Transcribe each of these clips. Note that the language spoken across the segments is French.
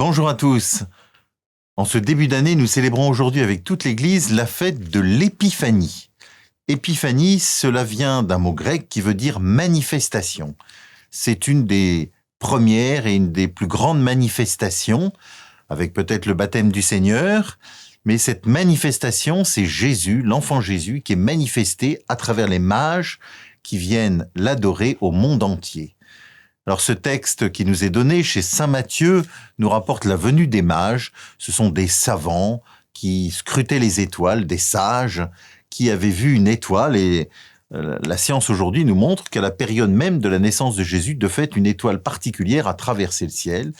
Bonjour à tous. En ce début d'année, nous célébrons aujourd'hui avec toute l'Église la fête de l'Épiphanie. Épiphanie, cela vient d'un mot grec qui veut dire manifestation. C'est une des premières et une des plus grandes manifestations, avec peut-être le baptême du Seigneur, mais cette manifestation, c'est Jésus, l'enfant Jésus, qui est manifesté à travers les mages qui viennent l'adorer au monde entier. Alors ce texte qui nous est donné chez saint Matthieu nous rapporte la venue des mages. Ce sont des savants qui scrutaient les étoiles, des sages qui avaient vu une étoile et la science aujourd'hui nous montre qu'à la période même de la naissance de Jésus, de fait, une étoile particulière a traversé le ciel.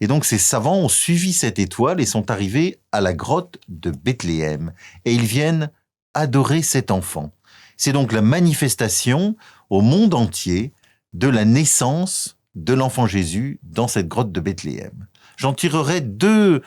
Et donc ces savants ont suivi cette étoile et sont arrivés à la grotte de Bethléem. Et ils viennent adorer cet enfant. C'est donc la manifestation au monde entier de la naissance de l'enfant Jésus dans cette grotte de Bethléem. J'en tirerai deux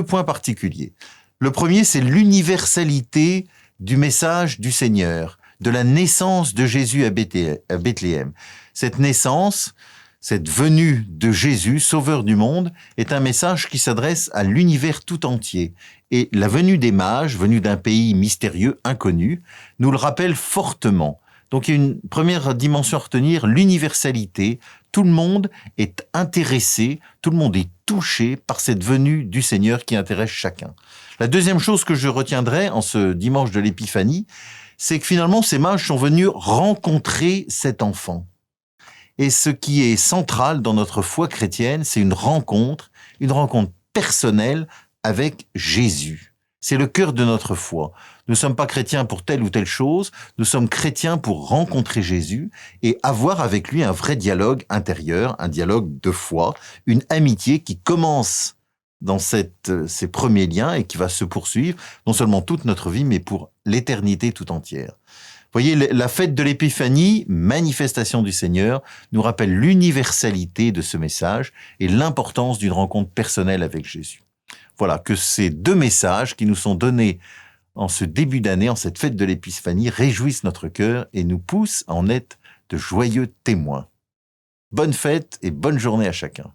points particuliers. Le premier, c'est l'universalité du message du Seigneur, de la naissance de Jésus à Bethléem. Cette naissance, cette venue de Jésus, sauveur du monde, est un message qui s'adresse à l'univers tout entier. Et la venue des mages, venus d'un pays mystérieux, inconnu, nous le rappelle fortement. Donc il y a une première dimension à retenir, l'universalité. Tout le monde est intéressé, tout le monde est touché par cette venue du Seigneur qui intéresse chacun. La deuxième chose que je retiendrai en ce dimanche de l'Épiphanie, c'est que finalement ces mages sont venus rencontrer cet enfant. Et ce qui est central dans notre foi chrétienne, c'est une rencontre personnelle avec Jésus. C'est le cœur de notre foi. Nous ne sommes pas chrétiens pour telle ou telle chose, nous sommes chrétiens pour rencontrer Jésus et avoir avec lui un vrai dialogue intérieur, un dialogue de foi, une amitié qui commence dans ces premiers liens et qui va se poursuivre, non seulement toute notre vie, mais pour l'éternité tout entière. Vous voyez, la fête de l'Épiphanie, manifestation du Seigneur, nous rappelle l'universalité de ce message et l'importance d'une rencontre personnelle avec Jésus. Voilà, que ces deux messages qui nous sont donnés en ce début d'année, en cette fête de l'Épiphanie, réjouissent notre cœur et nous poussent à en être de joyeux témoins. Bonne fête et bonne journée à chacun.